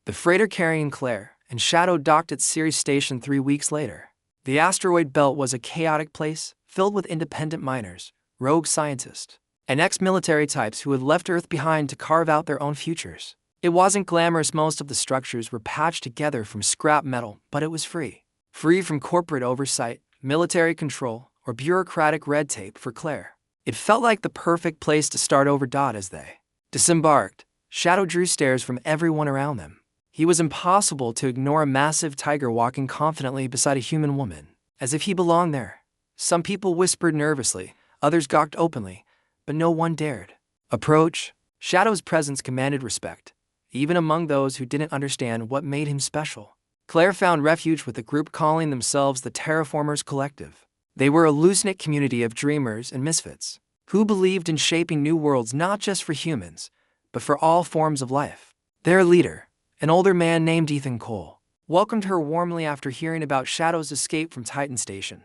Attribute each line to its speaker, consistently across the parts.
Speaker 1: The freighter carrying Claire and Shadow docked at Ceres Station 3 weeks later. The asteroid belt was a chaotic place, filled with independent miners, rogue scientists, and ex-military types who had left Earth behind to carve out their own futures. It wasn't glamorous. Most of the structures were patched together from scrap metal, but it was free. Free from corporate oversight, military control, or bureaucratic red tape for Claire. It felt like the perfect place to start over. As they disembarked, Shadow drew stares from everyone around them. He was impossible to ignore a massive tiger walking confidently beside a human woman, as if he belonged there. Some people whispered nervously, others gawked openly, but no one dared approach. Shadow's presence commanded respect, even among those who didn't understand what made him special. Claire found refuge with a group calling themselves the Terraformers Collective. They were a loose-knit community of dreamers and misfits, who believed in shaping new worlds not just for humans, but for all forms of life. Their leader, an older man named Ethan Cole, welcomed her warmly after hearing about Shadow's escape from Titan Station.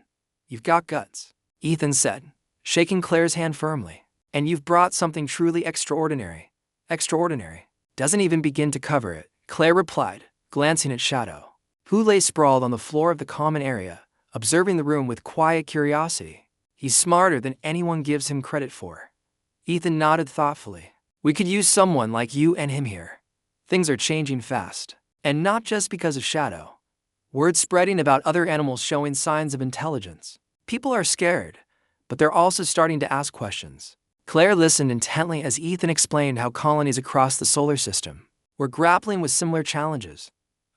Speaker 1: "You've got guts," Ethan said, shaking Claire's hand firmly. "And you've brought something truly extraordinary." "Extraordinary doesn't even begin to cover it," Claire replied, glancing at Shadow, who lay sprawled on the floor of the common area, observing the room with quiet curiosity. "He's smarter than anyone gives him credit for." Ethan nodded thoughtfully. "We could use someone like you and him here. Things are changing fast, and not just because of Shadow. Word spreading about other animals showing signs of intelligence. People are scared, but they're also starting to ask questions." Claire listened intently as Ethan explained how colonies across the solar system were grappling with similar challenges.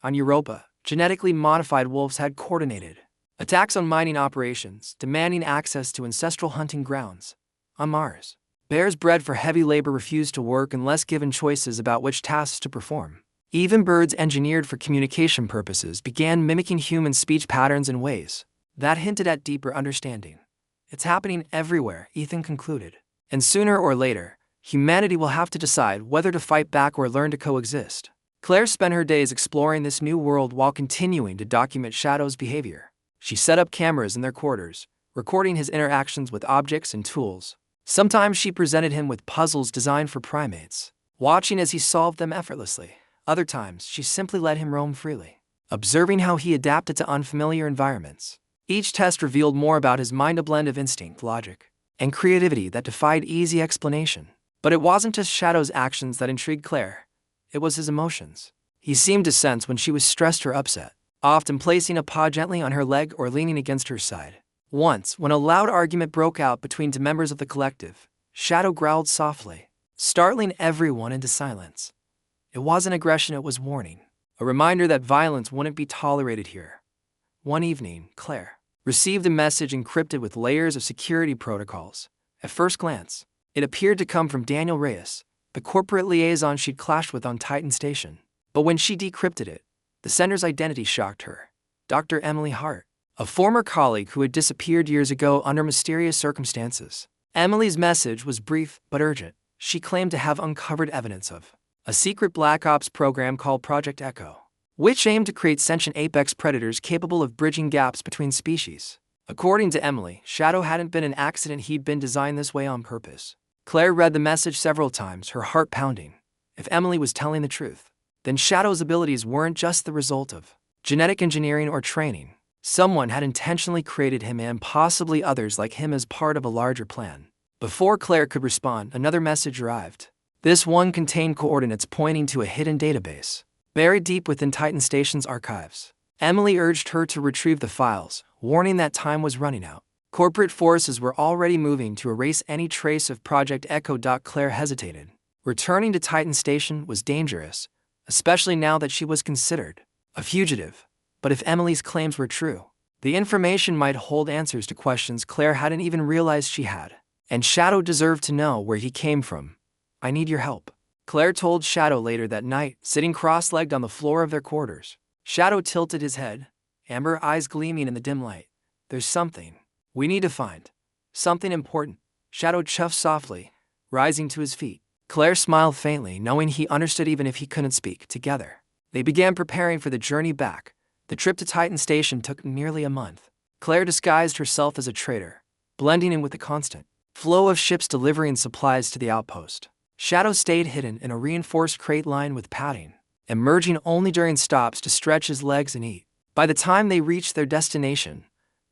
Speaker 1: On Europa, genetically modified wolves had coordinated attacks on mining operations, demanding access to ancestral hunting grounds. On Mars, bears bred for heavy labor refused to work unless given choices about which tasks to perform. Even birds engineered for communication purposes began mimicking human speech patterns in ways that hinted at deeper understanding. "It's happening everywhere," Ethan concluded. "And sooner or later, humanity will have to decide whether to fight back or learn to coexist." Claire spent her days exploring this new world while continuing to document Shadow's behavior. She set up cameras in their quarters, recording his interactions with objects and tools. Sometimes she presented him with puzzles designed for primates, watching as he solved them effortlessly. Other times, she simply let him roam freely, observing how he adapted to unfamiliar environments. Each test revealed more about his mind, a blend of instinct, logic, and creativity that defied easy explanation. But it wasn't just Shadow's actions that intrigued Claire. It was his emotions. He seemed to sense when she was stressed or upset, often placing a paw gently on her leg or leaning against her side. Once, when a loud argument broke out between two members of the collective, Shadow growled softly, startling everyone into silence. It wasn't aggression, it was warning, a reminder that violence wouldn't be tolerated here. One evening, Claire received a message encrypted with layers of security protocols. At first glance, it appeared to come from Daniel Reyes, the corporate liaison she'd clashed with on Titan Station. But when she decrypted it, the sender's identity shocked her. Dr. Emily Hart, a former colleague who had disappeared years ago under mysterious circumstances. Emily's message was brief but urgent. She claimed to have uncovered evidence of a secret Black Ops program called Project Echo, which aimed to create sentient apex predators capable of bridging gaps between species. According to Emily, Shadow hadn't been an accident, he'd been designed this way on purpose. Claire read the message several times, her heart pounding. If Emily was telling the truth, then Shadow's abilities weren't just the result of genetic engineering or training. Someone had intentionally created him and possibly others like him as part of a larger plan. Before Claire could respond, another message arrived. This one contained coordinates pointing to a hidden database buried deep within Titan Station's archives. Emily urged her to retrieve the files, warning that time was running out. Corporate forces were already moving to erase any trace of Project Echo. Claire hesitated. Returning to Titan Station was dangerous, especially now that she was considered a fugitive. But if Emily's claims were true, the information might hold answers to questions Claire hadn't even realized she had. And Shadow deserved to know where he came from. "I need your help," Claire told Shadow later that night, sitting cross-legged on the floor of their quarters. Shadow tilted his head, amber eyes gleaming in the dim light. "There's something we need to find. Something important." Shadow chuffed softly, rising to his feet. Claire smiled faintly, knowing he understood even if he couldn't speak. Together, they began preparing for the journey back. The trip to Titan Station took nearly a month. Claire disguised herself as a trader, blending in with the constant flow of ships delivering supplies to the outpost. Shadow stayed hidden in a reinforced crate line with padding, emerging only during stops to stretch his legs and eat. By the time they reached their destination,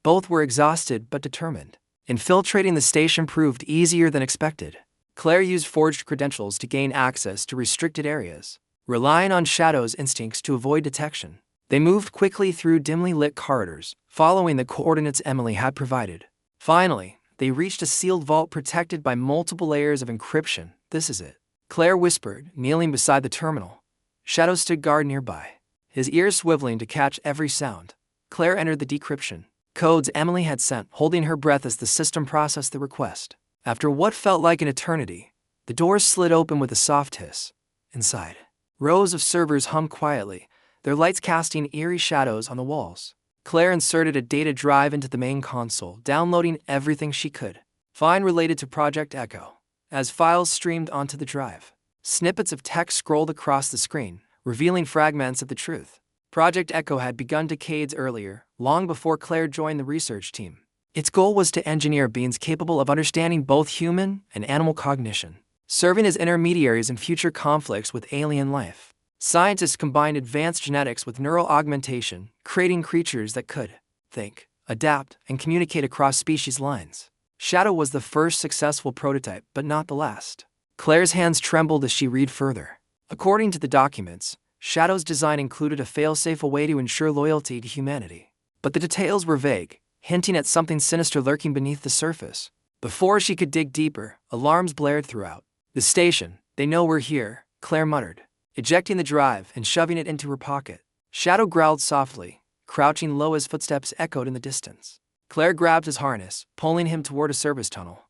Speaker 1: both were exhausted but determined. Infiltrating the station proved easier than expected. Claire used forged credentials to gain access to restricted areas, relying on Shadow's instincts to avoid detection. They moved quickly through dimly lit corridors, following the coordinates Emily had provided. Finally, they reached a sealed vault protected by multiple layers of encryption. "This is it," Claire whispered, kneeling beside the terminal. Shadow stood guard nearby, his ears swiveling to catch every sound. Claire entered the decryption codes Emily had sent, holding her breath as the system processed the request. After what felt like an eternity, the doors slid open with a soft hiss. Inside, rows of servers hummed quietly, their lights casting eerie shadows on the walls. Claire inserted a data drive into the main console, downloading everything she could find related to Project Echo. As files streamed onto the drive, snippets of text scrolled across the screen, revealing fragments of the truth. Project Echo had begun decades earlier, long before Claire joined the research team. Its goal was to engineer beings capable of understanding both human and animal cognition, serving as intermediaries in future conflicts with alien life. Scientists combined advanced genetics with neural augmentation, creating creatures that could think, adapt, and communicate across species lines. Shadow was the first successful prototype, but not the last. Claire's hands trembled as she read further. According to the documents, Shadow's design included a fail-safe way to ensure loyalty to humanity. But the details were vague, hinting at something sinister lurking beneath the surface. Before she could dig deeper, alarms blared throughout. "The station, they know we're here," Claire muttered, ejecting the drive and shoving it into her pocket. Shadow growled softly, crouching low as footsteps echoed in the distance. Claire grabbed his harness, pulling him toward a service tunnel.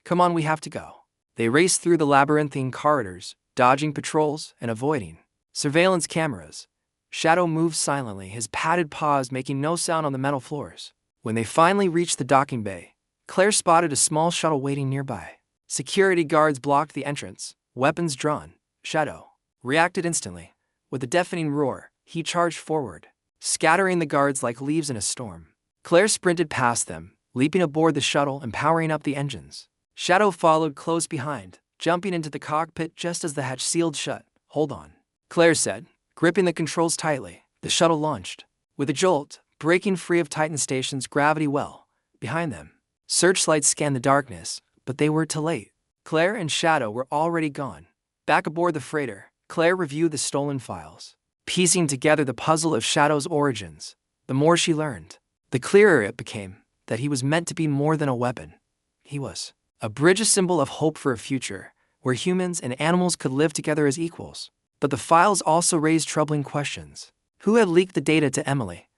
Speaker 1: "Come on, we have to go." They raced through the labyrinthine corridors, dodging patrols and avoiding surveillance cameras. Shadow moved silently, his padded paws making no sound on the metal floors. When they finally reached the docking bay, Claire spotted a small shuttle waiting nearby. Security guards blocked the entrance, weapons drawn. Shadow reacted instantly. With a deafening roar, he charged forward, scattering the guards like leaves in a storm. Claire sprinted past them, leaping aboard the shuttle and powering up the engines. Shadow followed close behind, jumping into the cockpit just as the hatch sealed shut. "Hold on," Claire said, gripping the controls tightly. The shuttle launched. With a jolt, breaking free of Titan Station's gravity well behind them. Searchlights scanned the darkness, but they were too late. Claire and Shadow were already gone. Back aboard the freighter, Claire reviewed the stolen files, piecing together the puzzle of Shadow's origins. The more she learned, the clearer it became that he was meant to be more than a weapon. He was a bridge, a symbol of hope for a future where humans and animals could live together as equals. But the files also raised troubling questions. Who had leaked the data to Emily?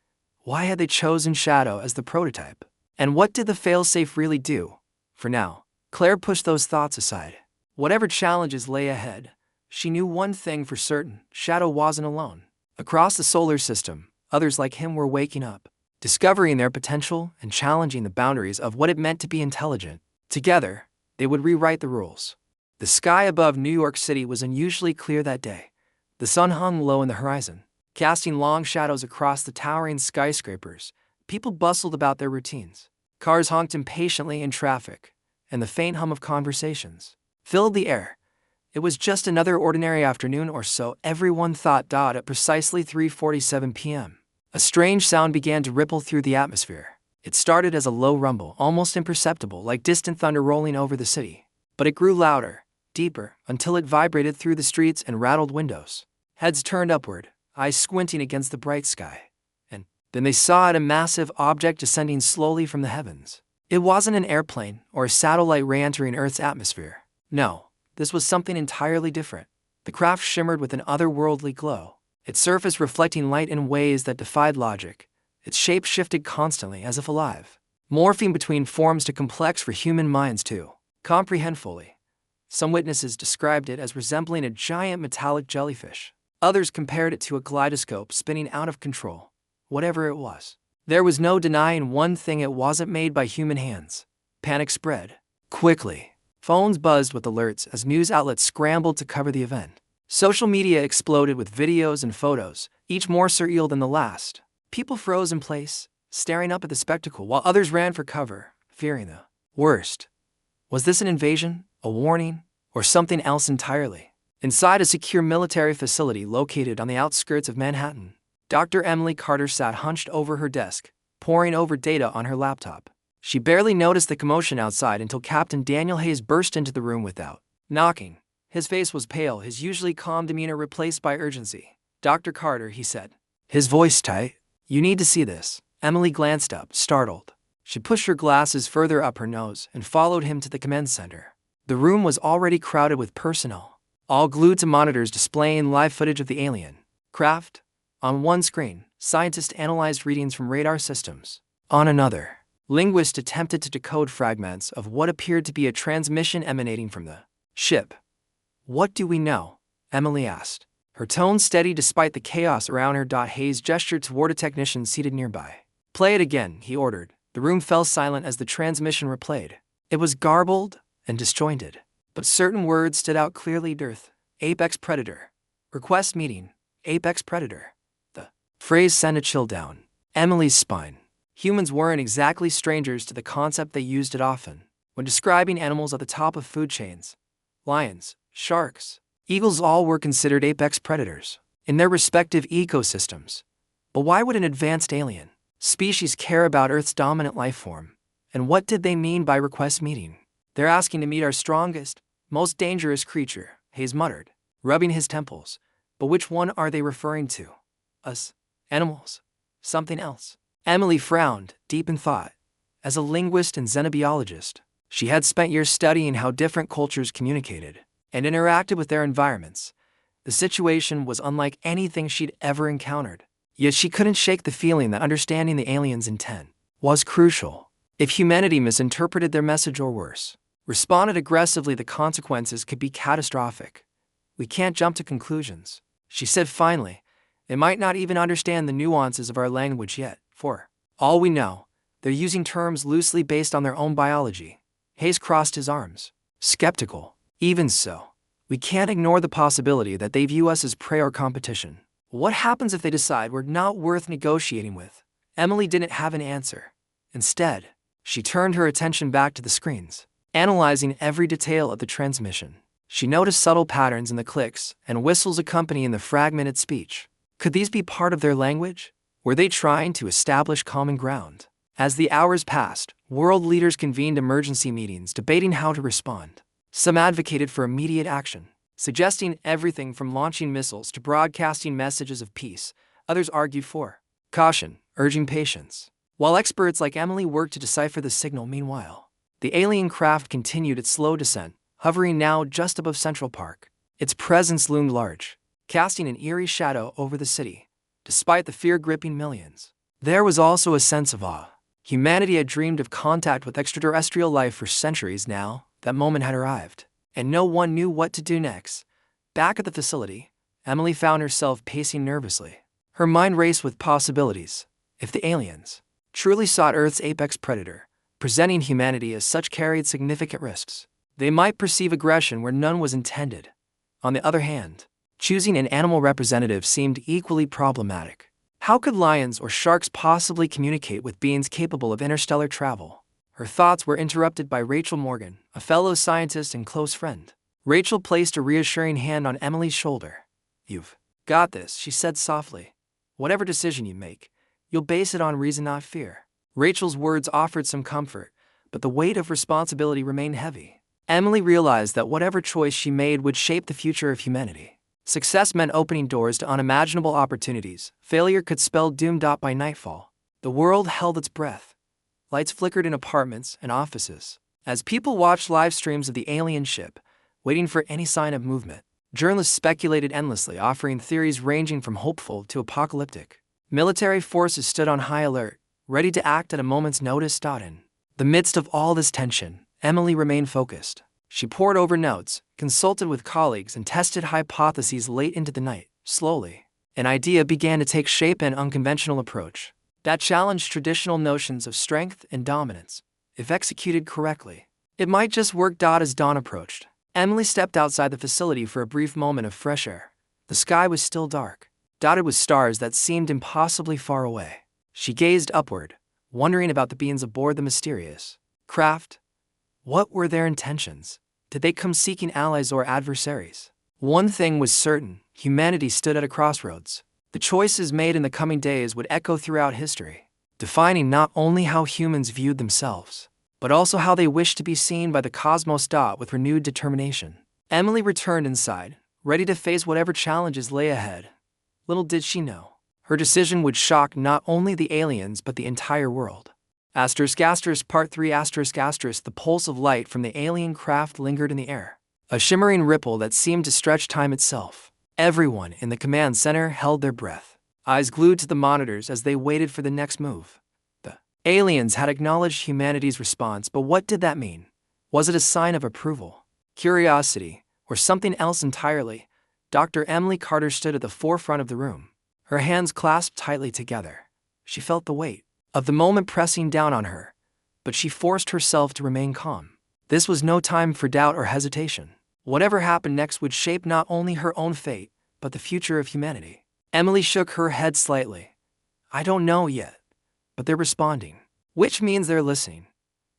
Speaker 1: Why had they chosen Shadow as the prototype? And what did the failsafe really do? For now, Claire pushed those thoughts aside. Whatever challenges lay ahead, she knew one thing for certain: Shadow wasn't alone. Across the solar system, others like him were waking up, discovering their potential and challenging the boundaries of what it meant to be intelligent. Together, they would rewrite the rules. The sky above New York City was unusually clear that day. The sun hung low in the horizon, casting long shadows across the towering skyscrapers. People bustled about their routines. Cars honked impatiently in traffic, and the faint hum of conversations filled the air. It was just another ordinary afternoon, or so everyone thought. At precisely 3:47 p.m., a strange sound began to ripple through the atmosphere. It started as a low rumble, almost imperceptible, like distant thunder rolling over the city. But it grew louder, deeper, until it vibrated through the streets and rattled windows. Heads turned upward, eyes squinting against the bright sky. And then they saw a massive object descending slowly from the heavens. It wasn't an airplane or a satellite re-entering Earth's atmosphere. No, this was something entirely different. The craft shimmered with an otherworldly glow, its surface reflecting light in ways that defied logic. Its shape shifted constantly, as if alive, morphing between forms too complex for human minds to comprehend fully. Some witnesses described it as resembling a giant metallic jellyfish. Others compared it to a kaleidoscope spinning out of control. Whatever it was, there was no denying one thing: it wasn't made by human hands. Panic spread quickly. Phones buzzed with alerts as news outlets scrambled to cover the event. Social media exploded with videos and photos, each more surreal than the last. People froze in place, staring up at the spectacle, while others ran for cover, fearing the worst. Was this an invasion, a warning, or something else entirely? Inside a secure military facility located on the outskirts of Manhattan, Dr. Emily Carter sat hunched over her desk, poring over data on her laptop. She barely noticed the commotion outside until Captain Daniel Hayes burst into the room without knocking. His face was pale, his usually calm demeanor replaced by urgency. "Dr. Carter," he said, his voice tight, "you need to see this." Emily glanced up, startled. She pushed her glasses further up her nose and followed him to the command center. The room was already crowded with personnel, all glued to monitors displaying live footage of the alien craft. On one screen, scientists analyzed readings from radar systems. On another, linguists attempted to decode fragments of what appeared to be a transmission emanating from the ship. "What do we know?" Emily asked, her tone steady despite the chaos around her. Hayes gestured toward a technician seated nearby. "Play it again," he ordered. The room fell silent as the transmission replayed. It was garbled and disjointed, but certain words stood out clearly. Dearth, apex predator. Request meeting, apex predator. The phrase sent a chill down Emily's spine. Humans weren't exactly strangers to the concept. They used it often when describing animals at the top of food chains. Lions, sharks, eagles, all were considered apex predators in their respective ecosystems. But why would an advanced alien species care about Earth's dominant life form? And what did they mean by request meeting? "They're asking to meet our strongest, most dangerous creature," Hayes muttered, rubbing his temples. "But which one are they referring to? Us? Animals? Something else?" Emily frowned, deep in thought. As a linguist and xenobiologist, she had spent years studying how different cultures communicated and interacted with their environments. The situation was unlike anything she'd ever encountered. Yet she couldn't shake the feeling that understanding the aliens' intent was crucial. If humanity misinterpreted their message or worse, responded aggressively, the consequences could be catastrophic. "We can't jump to conclusions," she said finally. "They might not even understand the nuances of our language yet. For all we know, they're using terms loosely based on their own biology." Hayes crossed his arms, skeptical. "Even so, we can't ignore the possibility that they view us as prey or competition. What happens if they decide we're not worth negotiating with?" Emily didn't have an answer. Instead, she turned her attention back to the screens, analyzing every detail of the transmission. She noticed subtle patterns in the clicks and whistles accompanying the fragmented speech. Could these be part of their language? Were they trying to establish common ground? As the hours passed, world leaders convened emergency meetings debating how to respond. Some advocated for immediate action, suggesting everything from launching missiles to broadcasting messages of peace. Others argued for caution, urging patience. While experts like Emily worked to decipher the signal, meanwhile, the alien craft continued its slow descent, hovering now just above Central Park. Its presence loomed large, casting an eerie shadow over the city. Despite the fear gripping millions, there was also a sense of awe. Humanity had dreamed of contact with extraterrestrial life for centuries. Now, that moment had arrived, and no one knew what to do next. Back at the facility, Emily found herself pacing nervously. Her mind raced with possibilities. If the aliens truly sought Earth's apex predator, presenting humanity as such carried significant risks. They might perceive aggression where none was intended. On the other hand, choosing an animal representative seemed equally problematic. How could lions or sharks possibly communicate with beings capable of interstellar travel? Her thoughts were interrupted by Rachel Morgan, a fellow scientist and close friend. Rachel placed a reassuring hand on Emily's shoulder. "You've got this," she said softly. "Whatever decision you make, you'll base it on reason, not fear." Rachel's words offered some comfort, but the weight of responsibility remained heavy. Emily realized that whatever choice she made would shape the future of humanity. Success meant opening doors to unimaginable opportunities. Failure could spell doom. By nightfall, the world held its breath. Lights flickered in apartments and offices as people watched live streams of the alien ship, waiting for any sign of movement. Journalists speculated endlessly, offering theories ranging from hopeful to apocalyptic. Military forces stood on high alert, ready to act at a moment's notice. In the midst of all this tension, Emily remained focused. She pored over notes, consulted with colleagues, and tested hypotheses late into the night. Slowly, an idea began to take shape, an unconventional approach that challenged traditional notions of strength and dominance. If executed correctly, it might just work. As dawn approached, Emily stepped outside the facility for a brief moment of fresh air. The sky was still dark, dotted with stars that seemed impossibly far away. She gazed upward, wondering about the beings aboard the mysterious craft. What were their intentions? Did they come seeking allies or adversaries? One thing was certain: humanity stood at a crossroads. The choices made in the coming days would echo throughout history, defining not only how humans viewed themselves, but also how they wished to be seen by the cosmos. With renewed determination, Emily returned inside, ready to face whatever challenges lay ahead. Little did she know, her decision would shock not only the aliens but the entire world. Part 3 The pulse of light from the alien craft lingered in the air, a shimmering ripple that seemed to stretch time itself. Everyone in the command center held their breath, eyes glued to the monitors as they waited for the next move. The aliens had acknowledged humanity's response, but what did that mean? Was it a sign of approval, curiosity, or something else entirely? Dr. Emily Carter stood at the forefront of the room, her hands clasped tightly together. She felt the weight of the moment pressing down on her, but she forced herself to remain calm. This was no time for doubt or hesitation. Whatever happened next would shape not only her own fate, but the future of humanity. Emily shook her head slightly. I don't know yet, but they're responding, which means they're listening.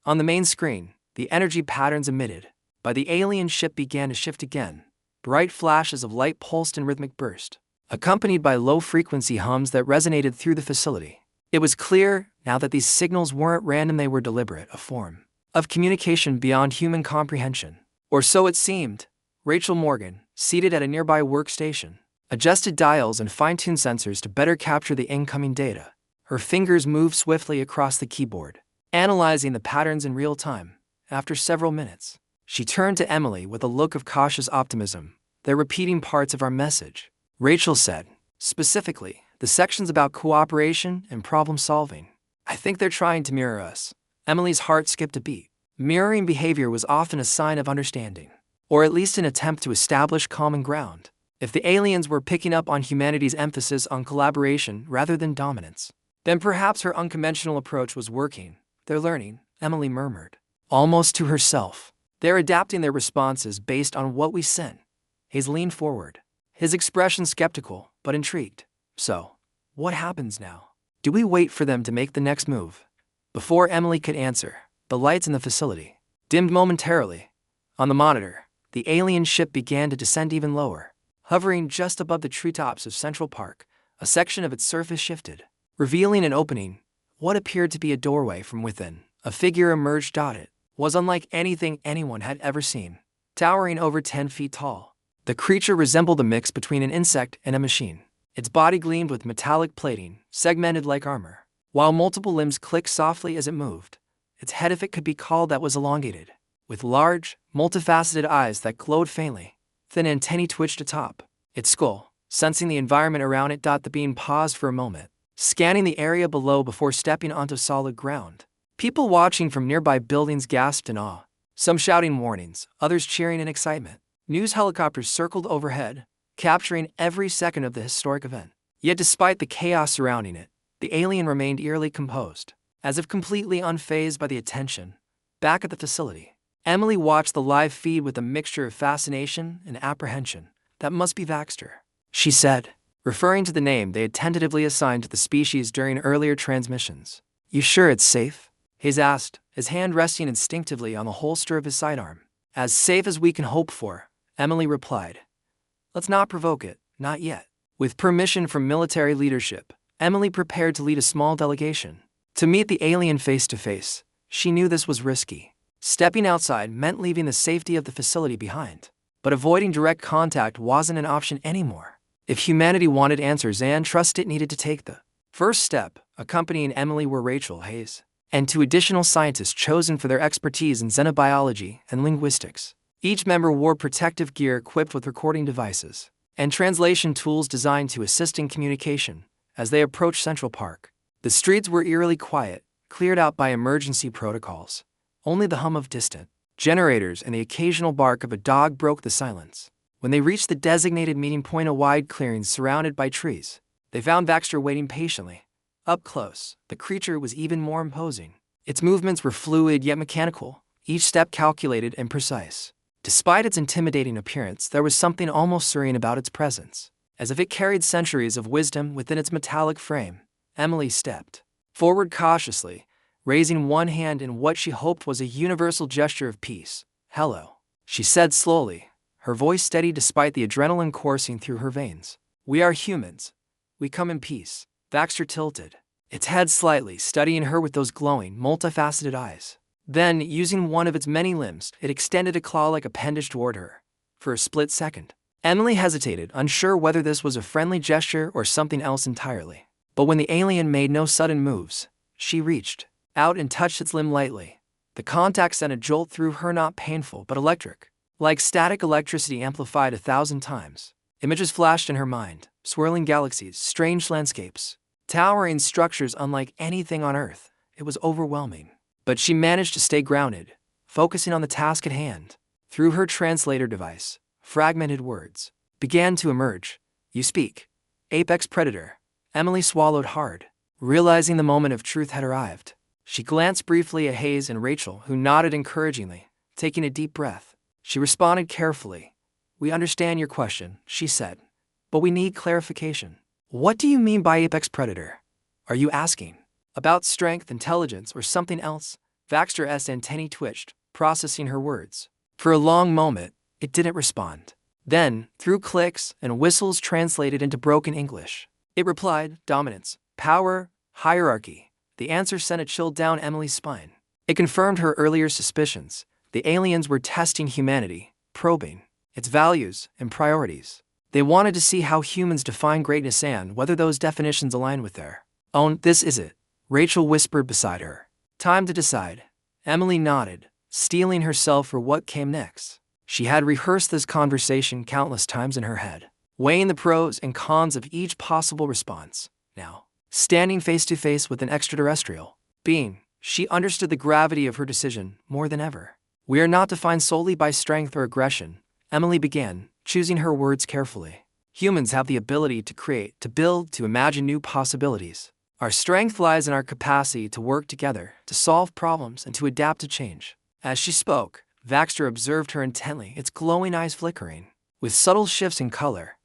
Speaker 1: On the main screen, the energy patterns emitted by the alien ship began to shift again. Bright flashes of light pulsed in rhythmic burst, accompanied by low-frequency hums that resonated through the facility. It was clear now that these signals weren't random, they were deliberate, a form of communication beyond human comprehension. Or so it seemed. Rachel Morgan, seated at a nearby workstation, adjusted dials and fine-tuned sensors to better capture the incoming data. Her fingers moved swiftly across the keyboard, analyzing the patterns in real time. After several minutes, she turned to Emily with a look of cautious optimism. They're repeating parts of our message, Rachel said. Specifically, the sections about cooperation and problem-solving. I think they're trying to mirror us. Emily's heart skipped a beat. Mirroring behavior was often a sign of understanding, or at least an attempt to establish common ground. If the aliens were picking up on humanity's emphasis on collaboration rather than dominance, then perhaps her unconventional approach was working. They're learning, Emily murmured, almost to herself. They're adapting their responses based on what we sent. Hayes leaned forward, his expression skeptical but intrigued. So, what happens now? Do we wait for them to make the next move? Before Emily could answer, the lights in the facility dimmed momentarily. On the monitor, the alien ship began to descend even lower. Hovering just above the treetops of Central Park, a section of its surface shifted, revealing an opening. What appeared to be a doorway from within, a figure emerged. It was unlike anything anyone had ever seen. Towering over 10 feet tall, the creature resembled a mix between an insect and a machine. Its body gleamed with metallic plating, segmented like armor, while multiple limbs clicked softly as it moved. Its head, if it could be called that, was elongated, with large, multifaceted eyes that glowed faintly. Thin antennae twitched atop its skull, sensing the environment around it. The being paused for a moment, scanning the area below before stepping onto solid ground. People watching from nearby buildings gasped in awe, some shouting warnings, others cheering in excitement. News helicopters circled overhead, capturing every second of the historic event. Yet despite the chaos surrounding it, the alien remained eerily composed, as if completely unfazed by the attention. Back at the facility, Emily watched the live feed with a mixture of fascination and apprehension. That must be Vaxter, she said, referring to the name they had tentatively assigned to the species during earlier transmissions. You sure it's safe? Hayes asked, his hand resting instinctively on the holster of his sidearm. As safe as we can hope for, Emily replied. Let's not provoke it, not yet. With permission from military leadership, Emily prepared to lead a small delegation to meet the alien face-to-face. She knew this was risky. Stepping outside meant leaving the safety of the facility behind. But avoiding direct contact wasn't an option anymore. If humanity wanted answers and trust, it needed to take the first step. Accompanying Emily were Rachel, Hayes, and 2 additional scientists chosen for their expertise in xenobiology and linguistics. Each member wore protective gear equipped with recording devices and translation tools designed to assist in communication. As they approached Central Park, the streets were eerily quiet, cleared out by emergency protocols. Only the hum of distant generators and the occasional bark of a dog broke the silence. When they reached the designated meeting point, a wide clearing surrounded by trees, they found Vaxter waiting patiently. Up close, the creature was even more imposing. Its movements were fluid yet mechanical, each step calculated and precise. Despite its intimidating appearance, there was something almost serene about its presence, as if it carried centuries of wisdom within its metallic frame. Emily stepped forward cautiously, raising one hand in what she hoped was a universal gesture of peace. Hello, she said slowly, her voice steady despite the adrenaline coursing through her veins. "We are humans. We come in peace." Baxter tilted, its head slightly, studying her with those glowing, multifaceted eyes. Then, using one of its many limbs, it extended a claw-like appendage toward her. For a split second, Emily hesitated, unsure whether this was a friendly gesture or something else entirely. But when the alien made no sudden moves, she reached out and touched its limb lightly. The contact sent a jolt through her, not painful but electric. Like static electricity amplified 1,000 times. Images flashed in her mind, swirling galaxies, strange landscapes, towering structures unlike anything on Earth. It was overwhelming. But she managed to stay grounded, focusing on the task at hand. Through her translator device, fragmented words began to emerge. "You speak. Apex Predator." Emily swallowed hard, realizing the moment of truth had arrived. She glanced briefly at Hayes and Rachel, who nodded encouragingly, taking a deep breath. She responded carefully. "We understand your question," she said, "but we need clarification." "What do you mean by Apex Predator? Are you asking about strength, intelligence, or something else?" Baxter's antennae twitched, processing her words. For a long moment, it didn't respond. Then, through clicks and whistles translated into broken English, it replied, "Dominance, power, hierarchy." The answer sent a chill down Emily's spine. It confirmed her earlier suspicions. The aliens were testing humanity, probing its values and priorities. They wanted to see how humans define greatness and whether those definitions align with their own. "This is it," Rachel whispered beside her. "Time to decide." Emily nodded, steeling herself for what came next. She had rehearsed this conversation countless times in her head, weighing the pros and cons of each possible response. Now, standing face to face with an extraterrestrial being, she understood the gravity of her decision more than ever. "We are not defined solely by strength or aggression," Emily began, choosing her words carefully. "Humans have the ability to create, to build, to imagine new possibilities. Our strength lies in our capacity to work together, to solve problems, and to adapt to change." As she spoke, Baxter observed her intently, its glowing eyes flickering, with subtle shifts in color.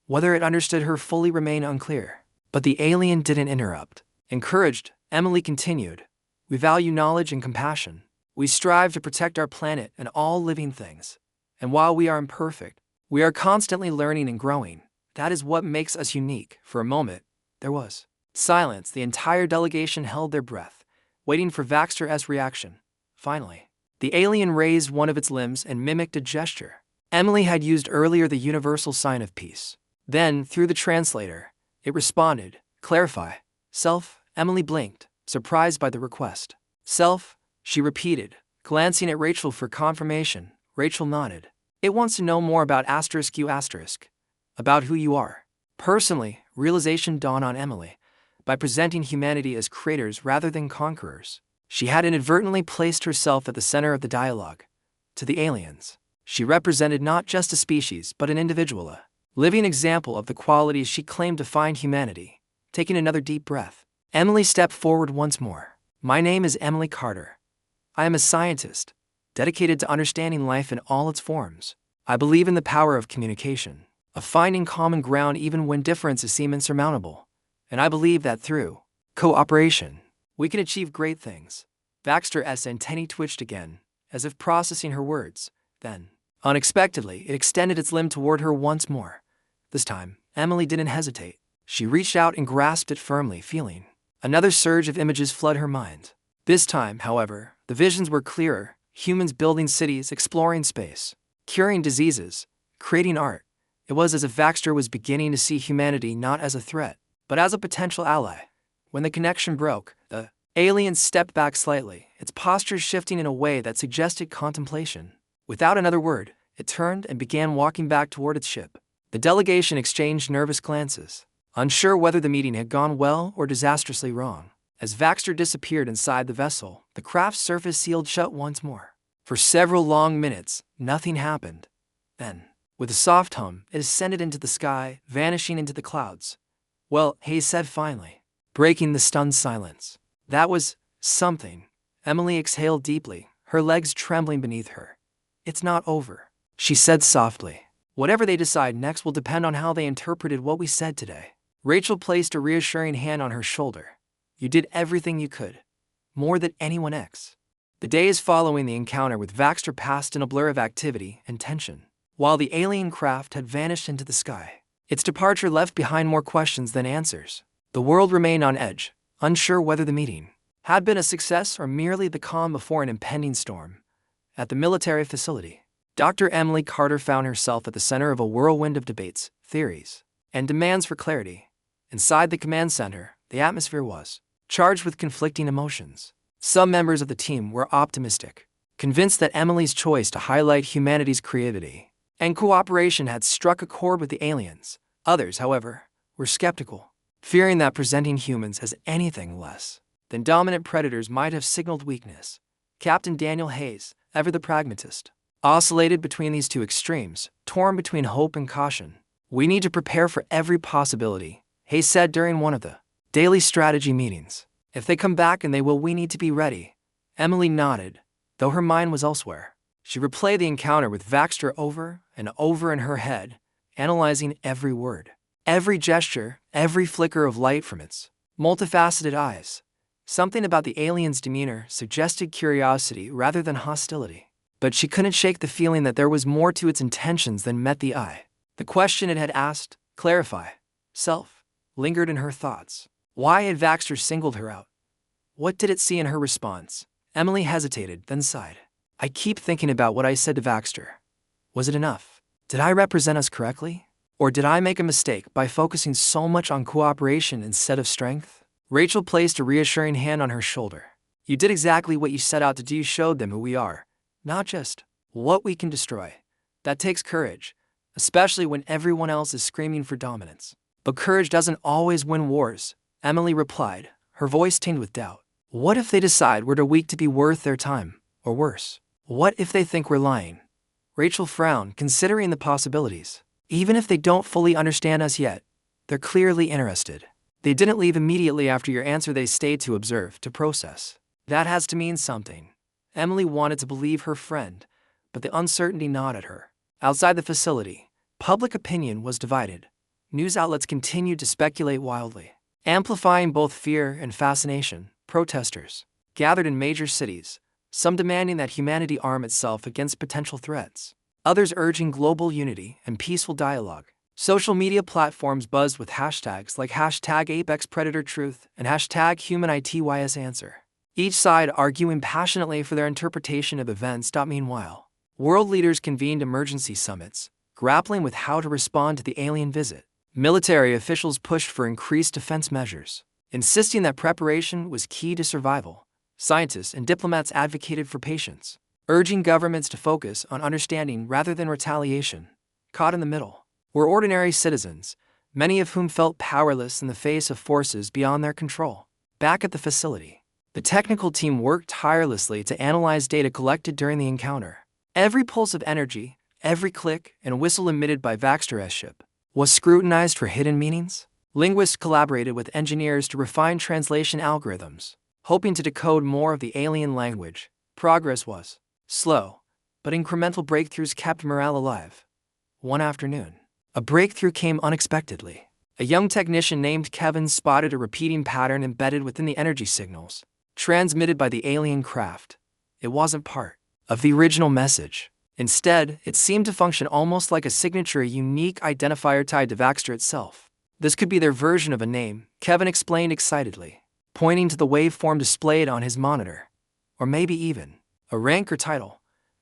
Speaker 1: Whether it understood her fully remained unclear. But the alien didn't interrupt. Encouraged, Emily continued, "We value knowledge and compassion. We strive to protect our planet and all living things. And while we are imperfect, we are constantly learning and growing. That is what makes us unique." For a moment, there was silence. The entire delegation held their breath, waiting for Baxter's reaction. Finally, the alien raised one of its limbs and mimicked a gesture Emily had used earlier, the universal sign of peace. Then, through the translator, it responded, "Clarify. Self." Emily blinked, surprised by the request. "Self," she repeated, glancing at Rachel for confirmation. Rachel nodded. "It wants to know more about *U*, about who you are." Personally, realization dawned on Emily. By presenting humanity as creators rather than conquerors, she had inadvertently placed herself at the center of the dialogue. To the aliens, she represented not just a species but an individual, a living example of the qualities she claimed define humanity. Taking another deep breath, Emily stepped forward once more. "My name is Emily Carter. I am a scientist, dedicated to understanding life in all its forms. I believe in the power of communication, of finding common ground even when differences seem insurmountable. And I believe that through cooperation, we can achieve great things." Baxter's antennae twitched again, as if processing her words. Then, unexpectedly, it extended its limb toward her once more. This time, Emily didn't hesitate. She reached out and grasped it firmly, feeling another surge of images flood her mind. This time, however, the visions were clearer. Humans building cities, exploring space, curing diseases, creating art. It was as if Baxter was beginning to see humanity not as a threat, but as a potential ally. When the connection broke, the alien stepped back slightly, its posture shifting in a way that suggested contemplation. Without another word, it turned and began walking back toward its ship. The delegation exchanged nervous glances, unsure whether the meeting had gone well or disastrously wrong. As Baxter disappeared inside the vessel, the craft's surface sealed shut once more. For several long minutes, nothing happened. Then, with a soft hum, it ascended into the sky, vanishing into the clouds. "Well," Hayes said finally, breaking the stunned silence. "That was something." Emily exhaled deeply, her legs trembling beneath her. "It's not over," she said softly. "Whatever they decide next will depend on how they interpreted what we said today." Rachel placed a reassuring hand on her shoulder. "You did everything you could, more than anyone else." The days following the encounter with Baxter passed in a blur of activity and tension. while the alien craft had vanished into the sky. Its departure left behind more questions than answers. The world remained on edge, unsure whether the meeting had been a success or merely the calm before an impending storm. At the military facility, Dr. Emily Carter found herself at the center of a whirlwind of debates, theories, and demands for clarity. Inside the command center, the atmosphere was charged with conflicting emotions. Some members of the team were optimistic, convinced that Emily's choice to highlight humanity's creativity and cooperation had struck a chord with the aliens. Others, however, were skeptical, fearing that presenting humans as anything less than dominant predators might have signaled weakness. Captain Daniel Hayes, ever the pragmatist, oscillated between these two extremes, torn between hope and caution. "We need to prepare for every possibility," Hayes said during one of the daily strategy meetings. "If they come back, and they will, we need to be ready." Emily nodded, though her mind was elsewhere. She replayed the encounter with Vaxter over and over in her head, analyzing every word, every gesture, every flicker of light from its multifaceted eyes. Something about the alien's demeanor suggested curiosity rather than hostility, but she couldn't shake the feeling that there was more to its intentions than met the eye. The question it had asked, clarify, self, lingered in her thoughts. Why had Vaxter singled her out? What did it see in her response? Emily hesitated, then sighed. "I keep thinking about what I said to Vaxter. Was it enough? Did I represent us correctly? Or did I make a mistake by focusing so much on cooperation instead of strength?" Rachel placed a reassuring hand on her shoulder. "You did exactly what you set out to do. You showed them who we are, not just what we can destroy. That takes courage, especially when everyone else is screaming for dominance." "But courage doesn't always win wars," Emily replied, her voice tinged with doubt. "What if they decide we're too weak to be worth their time? Or worse, what if they think we're lying?" Rachel frowned, considering the possibilities. "Even if they don't fully understand us yet, they're clearly interested. They didn't leave immediately after your answer. They stayed to observe, to process. That has to mean something." Emily wanted to believe her friend, but the uncertainty gnawed at her. Outside the facility, public opinion was divided. News outlets continued to speculate wildly, amplifying both fear and fascination. Protesters gathered in major cities, some demanding that humanity arm itself against potential threats, others urging global unity and peaceful dialogue. Social media platforms buzzed with hashtags like #ApexPredatorTruth and #HumanITYSAnswer, each side arguing passionately for their interpretation of events. Meanwhile, world leaders convened emergency summits, grappling with how to respond to the alien visit. Military officials pushed for increased defense measures, insisting that preparation was key to survival. Scientists and diplomats advocated for patience, urging governments to focus on understanding rather than retaliation. Caught in the middle were ordinary citizens, many of whom felt powerless in the face of forces beyond their control. Back at the facility, the technical team worked tirelessly to analyze data collected during the encounter. Every pulse of energy, every click and whistle emitted by Vaxter's ship was scrutinized for hidden meanings. Linguists collaborated with engineers to refine translation algorithms, hoping to decode more of the alien language. Progress was slow, but incremental breakthroughs kept morale alive. One afternoon, a breakthrough came unexpectedly. A young technician named Kevin spotted a repeating pattern embedded within the energy signals transmitted by the alien craft. It wasn't part of the original message. Instead, it seemed to function almost like a signature, a unique identifier tied to Vaxter itself. "This could be their version of a name," Kevin explained excitedly, pointing to the waveform displayed on his monitor. "Or maybe even a rank or title.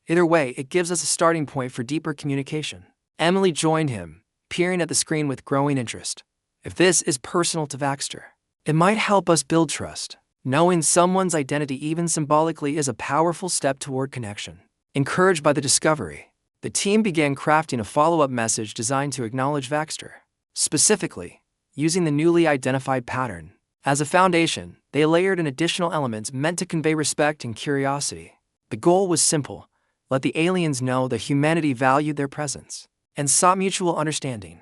Speaker 1: Either way, it gives us a starting point for deeper communication." Emily joined him, peering at the screen with growing interest. "If this is personal to Vaxter, it might help us build trust. Knowing someone's identity, even symbolically, is a powerful step toward connection." Encouraged by the discovery, the team began crafting a follow-up message designed to acknowledge Vaxter. Specifically, using the newly identified pattern as a foundation, they layered in additional elements meant to convey respect and curiosity. The goal was simple: let the aliens know that humanity valued their presence and sought mutual understanding.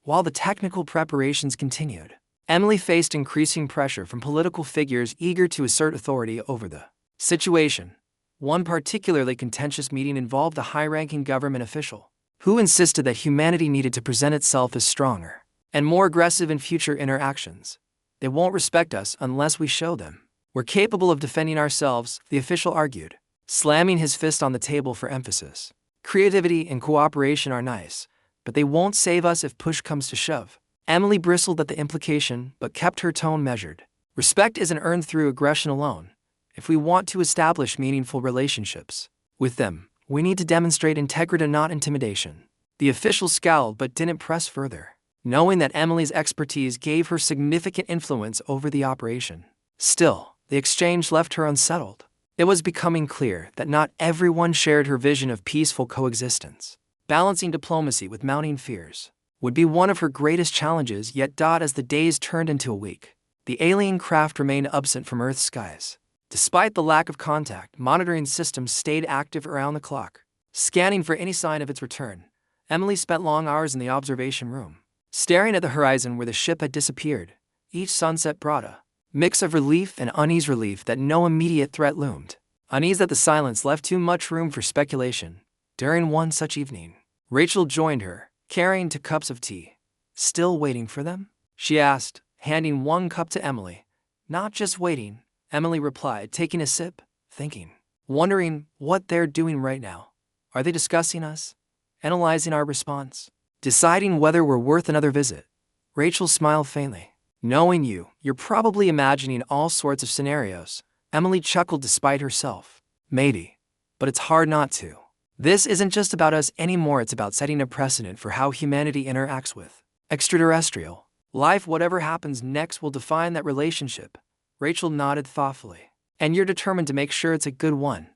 Speaker 1: While the technical preparations continued, Emily faced increasing pressure from political figures eager to assert authority over the situation. One particularly contentious meeting involved a high-ranking government official who insisted that humanity needed to present itself as stronger and more aggressive in future interactions. "They won't respect us unless we show them we're capable of defending ourselves," the official argued, slamming his fist on the table for emphasis. Creativity and cooperation are nice, but they won't save us if push comes to shove. Emily bristled at the implication, but kept her tone measured. Respect isn't earned through aggression alone. If we want to establish meaningful relationships with them, we need to demonstrate integrity, not intimidation. The official scowled but didn't press further, knowing that Emily's expertise gave her significant influence over the operation. Still, the exchange left her unsettled. It was becoming clear that not everyone shared her vision of peaceful coexistence. Balancing diplomacy with mounting fears would be one of her greatest challenges, yet as the days turned into a week, the alien craft remained absent from Earth's skies. Despite the lack of contact, monitoring systems stayed active around the clock. Scanning for any sign of its return, Emily spent long hours in the observation room, staring at the horizon where the ship had disappeared. Each sunset brought a mix of relief and unease. Relief that no immediate threat loomed. Unease that the silence left too much room for speculation. During one such evening, Rachel joined her, carrying 2 cups of tea. "Still waiting for them?" she asked, handing 1 cup to Emily. "Not just waiting," Emily replied, taking a sip, thinking, wondering what they're doing right now. Are they discussing us? Analyzing our response? Deciding whether we're worth another visit? Rachel smiled faintly. "Knowing you're probably imagining all sorts of scenarios." Emily chuckled despite herself. "Maybe, but it's hard not to. This isn't just about us anymore, it's about setting a precedent for how humanity interacts with extraterrestrial life. Whatever happens next will define that relationship." Rachel nodded thoughtfully. "And you're determined to make sure it's a good one?"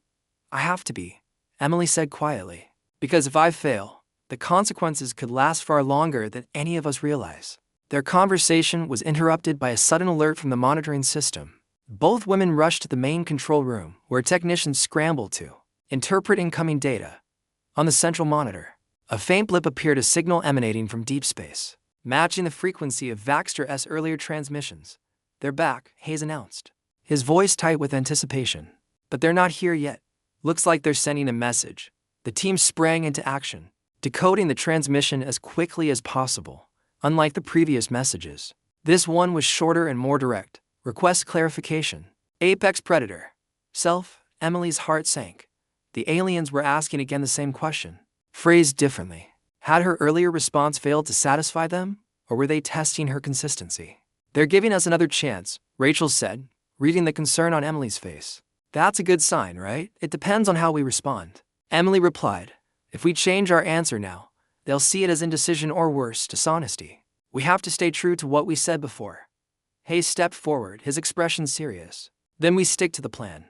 Speaker 1: "I have to be," Emily said quietly. "Because if I fail, the consequences could last far longer than any of us realize." Their conversation was interrupted by a sudden alert from the monitoring system. Both women rushed to the main control room, where technicians scrambled to interpret incoming data. On the central monitor, a faint blip appeared, a signal emanating from deep space, matching the frequency of Vaxter's earlier transmissions. "They're back," Hayes announced, his voice tight with anticipation. "But they're not here yet. Looks like they're sending a message." The team sprang into action, decoding the transmission as quickly as possible. Unlike the previous messages, this one was shorter and more direct. "Request clarification. Apex Predator. Self." Emily's heart sank. The aliens were asking again the same question, phrased differently. Had her earlier response failed to satisfy them, or were they testing her consistency? "They're giving us another chance," Rachel said, reading the concern on Emily's face. "That's a good sign, right?" "It depends on how we respond," Emily replied. "If we change our answer now, they'll see it as indecision or worse, dishonesty. We have to stay true to what we said before." Hayes stepped forward, his expression serious. "Then we stick to the plan.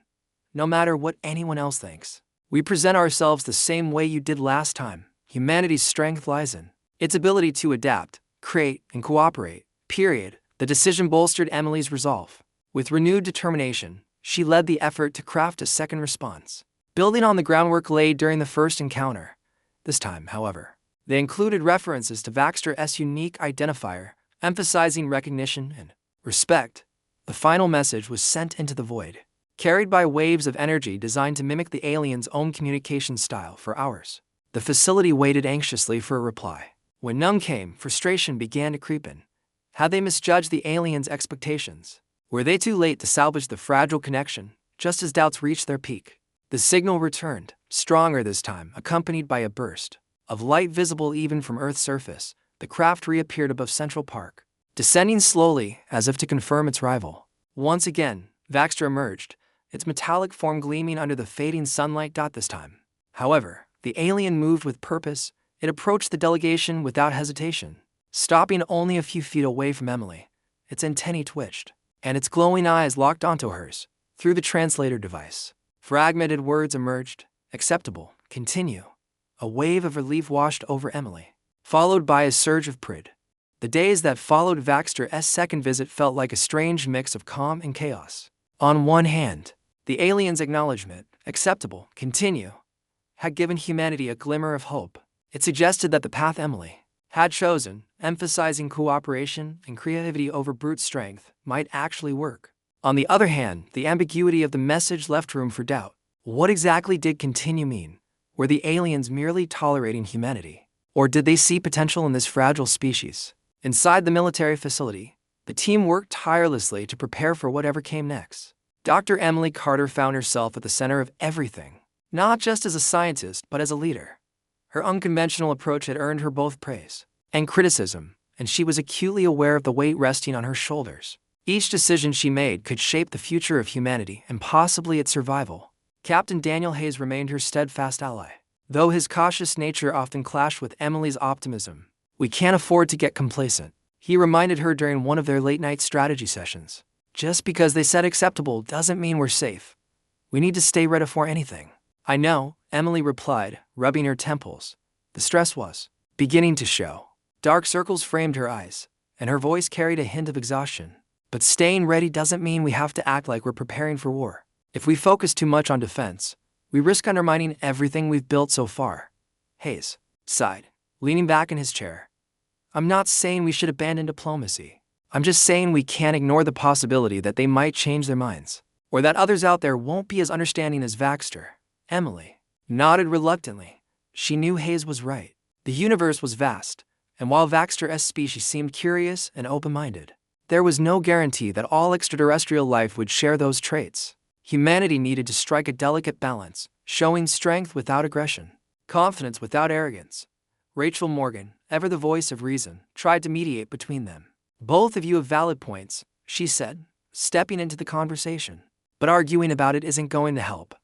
Speaker 1: No matter what anyone else thinks, we present ourselves the same way you did last time. Humanity's strength lies in its ability to adapt, create, and cooperate, period." The decision bolstered Emily's resolve. With renewed determination, she led the effort to craft a second response, building on the groundwork laid during the first encounter. This time, however, they included references to Vaxter's unique identifier, emphasizing recognition and respect. The final message was sent into the void, carried by waves of energy designed to mimic the aliens' own communication style. For hours, the facility waited anxiously for a reply. When none came, frustration began to creep in. Had they misjudged the aliens' expectations? Were they too late to salvage the fragile connection, just as doubts reached their peak? The signal returned, stronger this time, accompanied by a burst of light visible even from Earth's surface. The craft reappeared above Central Park, descending slowly as if to confirm its rival. Once again, Vaxter emerged, its metallic form gleaming under the fading sunlight. This time, however, the alien moved with purpose. It approached the delegation without hesitation, stopping only a few feet away from Emily. Its antennae twitched, and its glowing eyes locked onto hers. Through the translator device, fragmented words emerged. "Acceptable. Continue." A wave of relief washed over Emily, followed by a surge of pride. The days that followed Vaxter's second visit felt like a strange mix of calm and chaos. On one hand, the alien's acknowledgement, "Acceptable. Continue," had given humanity a glimmer of hope. It suggested that the path Emily had chosen, emphasizing cooperation and creativity over brute strength, might actually work. On the other hand, the ambiguity of the message left room for doubt. What exactly did continue mean? Were the aliens merely tolerating humanity? Or did they see potential in this fragile species? Inside the military facility, the team worked tirelessly to prepare for whatever came next. Dr. Emily Carter found herself at the center of everything, not just as a scientist, but as a leader. Her unconventional approach had earned her both praise and criticism, and she was acutely aware of the weight resting on her shoulders. Each decision she made could shape the future of humanity and possibly its survival. Captain Daniel Hayes remained her steadfast ally, though his cautious nature often clashed with Emily's optimism. "We can't afford to get complacent," he reminded her during one of their late-night strategy sessions. "Just because they said acceptable doesn't mean we're safe. We need to stay ready for anything." "I know," Emily replied, rubbing her temples. The stress was beginning to show. Dark circles framed her eyes, and her voice carried a hint of exhaustion. "But staying ready doesn't mean we have to act like we're preparing for war. If we focus too much on defense, we risk undermining everything we've built so far." Hayes sighed, leaning back in his chair. "I'm not saying we should abandon diplomacy. I'm just saying we can't ignore the possibility that they might change their minds, or that others out there won't be as understanding as Baxter." Emily nodded reluctantly. She knew Hayes was right. The universe was vast, and while Baxter's species seemed curious and open-minded, there was no guarantee that all extraterrestrial life would share those traits. Humanity needed to strike a delicate balance, showing strength without aggression, confidence without arrogance. Rachel Morgan, ever the voice of reason, tried to mediate between them. "Both of you have valid points," she said, stepping into the conversation. "But arguing about it isn't going to help.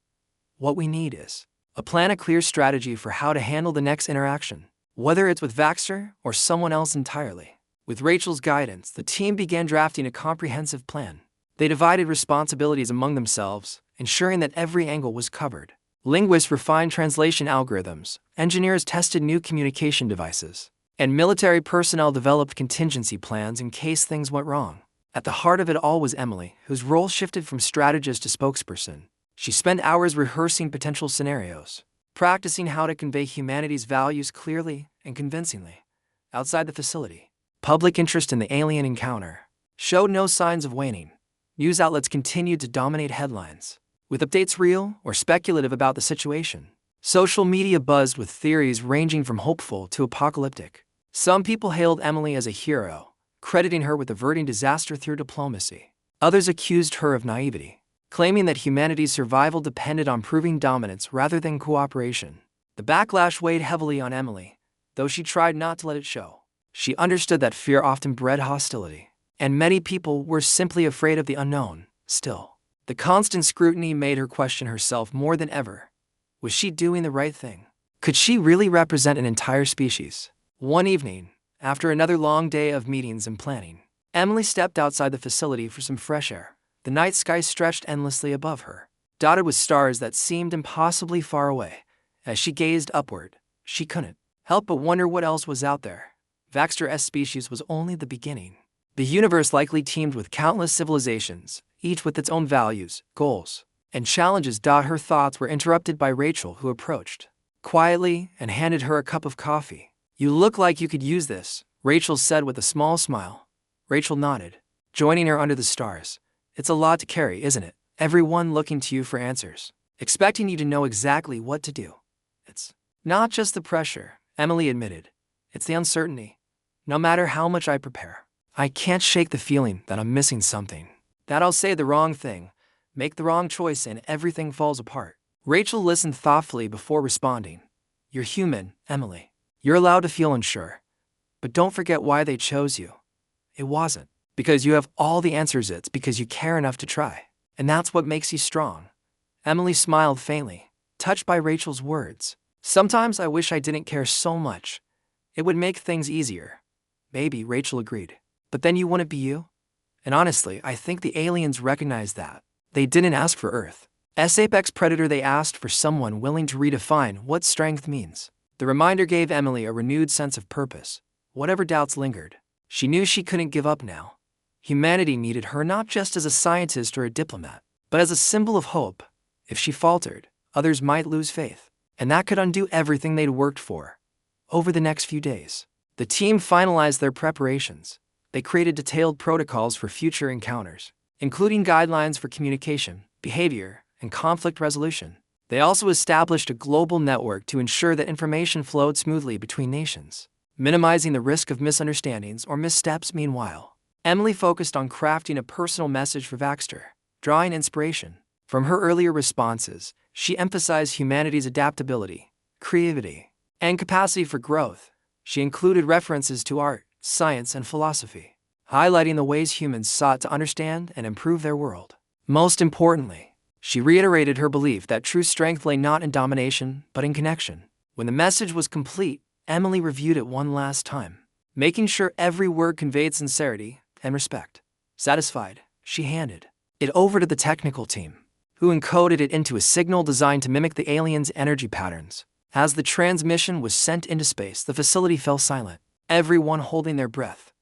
Speaker 1: What we need is a plan, a clear strategy for how to handle the next interaction, whether it's with Baxter or someone else entirely." With Rachel's guidance, the team began drafting a comprehensive plan. They divided responsibilities among themselves, ensuring that every angle was covered. Linguists refined translation algorithms, engineers tested new communication devices, and military personnel developed contingency plans in case things went wrong. At the heart of it all was Emily, whose role shifted from strategist to spokesperson. She spent hours rehearsing potential scenarios, practicing how to convey humanity's values clearly and convincingly. Outside the facility, public interest in the alien encounter showed no signs of waning. News outlets continued to dominate headlines, with updates real or speculative about the situation. Social media buzzed with theories ranging from hopeful to apocalyptic. Some people hailed Emily as a hero, crediting her with averting disaster through diplomacy. Others accused her of naivety, claiming that humanity's survival depended on proving dominance rather than cooperation. The backlash weighed heavily on Emily, though she tried not to let it show. She understood that fear often bred hostility, and many people were simply afraid of the unknown. Still, the constant scrutiny made her question herself more than ever. Was she doing the right thing? Could she really represent an entire species? One evening, after another long day of meetings and planning, Emily stepped outside the facility for some fresh air. The night sky stretched endlessly above her, dotted with stars that seemed impossibly far away. As she gazed upward, she couldn't help but wonder what else was out there. Baxter's species was only the beginning. The universe likely teemed with countless civilizations, each with its own values, goals, and challenges. Her thoughts were interrupted by Rachel, who approached quietly and handed her a cup of coffee. "You look like you could use this," Rachel said with a small smile. Rachel nodded, joining her under the stars. "It's a lot to carry, isn't it? Everyone looking to you for answers, expecting you to know exactly what to do." "It's not just the pressure," Emily admitted. "It's the uncertainty. No matter how much I prepare, I can't shake the feeling that I'm missing something, that I'll say the wrong thing, make the wrong choice, and everything falls apart." Rachel listened thoughtfully before responding. "You're human, Emily. You're allowed to feel unsure. But don't forget why they chose you. It wasn't because you have all the answers, it's because you care enough to try. And that's what makes you strong." Emily smiled faintly, touched by Rachel's words. "Sometimes I wish I didn't care so much. It would make things easier." "Maybe," Rachel agreed. "But then you wouldn't be you." And honestly, I think the aliens recognized that. They didn't ask for Earth's apex predator, they asked for someone willing to redefine what strength means. The reminder gave Emily a renewed sense of purpose. Whatever doubts lingered, she knew she couldn't give up now. Humanity needed her not just as a scientist or a diplomat, but as a symbol of hope. If she faltered, others might lose faith, and that could undo everything they'd worked for. Over the next few days, the team finalized their preparations. They created detailed protocols for future encounters, including guidelines for communication, behavior, and conflict resolution. They also established a global network to ensure that information flowed smoothly between nations, minimizing the risk of misunderstandings or missteps. Meanwhile, Emily focused on crafting a personal message for Baxter, drawing inspiration from her earlier responses. She emphasized humanity's adaptability, creativity, and capacity for growth. She included references to art, science, and philosophy, highlighting the ways humans sought to understand and improve their world. Most importantly, she reiterated her belief that true strength lay not in domination, but in connection. When the message was complete, Emily reviewed it one last time, making sure every word conveyed sincerity and respect. Satisfied, she handed it over to the technical team, who encoded it into a signal designed to mimic the aliens' energy patterns. As the transmission was sent into space, the facility fell silent, everyone holding their breath.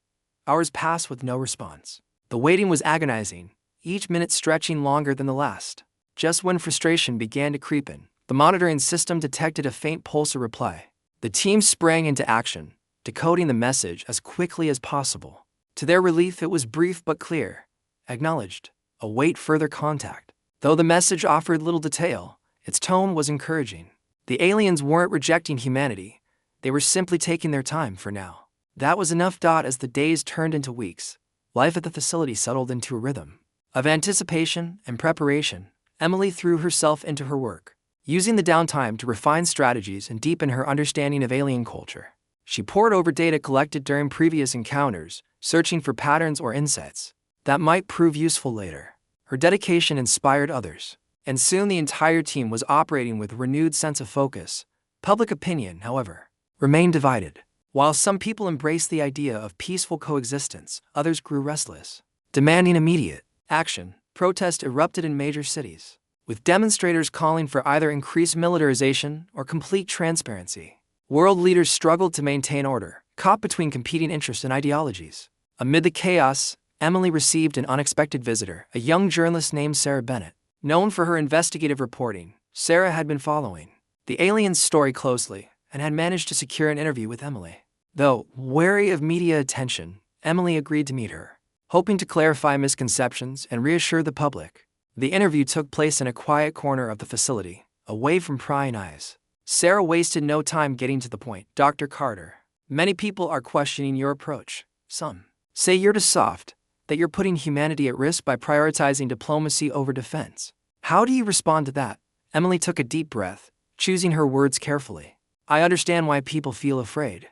Speaker 1: Hours passed with no response. The waiting was agonizing, each minute stretching longer than the last. Just when frustration began to creep in, the monitoring system detected a faint pulse of reply. The team sprang into action, decoding the message as quickly as possible. To their relief, it was brief but clear. Acknowledged. Await further contact. Though the message offered little detail, its tone was encouraging. The aliens weren't rejecting humanity. They were simply taking their time for now. That was enough. As the days turned into weeks, life at the facility settled into a rhythm of anticipation and preparation. Emily threw herself into her work, using the downtime to refine strategies and deepen her understanding of alien culture. She pored over data collected during previous encounters, searching for patterns or insights that might prove useful later. Her dedication inspired others, and soon the entire team was operating with a renewed sense of focus. Public opinion, however, remained divided. While some people embraced the idea of peaceful coexistence, others grew restless, demanding immediate action. Protests erupted in major cities, with demonstrators calling for either increased militarization or complete transparency. World leaders struggled to maintain order, caught between competing interests and ideologies. Amid the chaos, Emily received an unexpected visitor, a young journalist named Sarah Bennett. Known for her investigative reporting, Sarah had been following the aliens' story closely and had managed to secure an interview with Emily. Though wary of media attention, Emily agreed to meet her, hoping to clarify misconceptions and reassure the public. The interview took place in a quiet corner of the facility, away from prying eyes. Sarah wasted no time getting to the point. Dr. Carter, many people are questioning your approach. Some say you're too soft, that you're putting humanity at risk by prioritizing diplomacy over defense. How do you respond to that? Emily took a deep breath, choosing her words carefully. I understand why people feel afraid.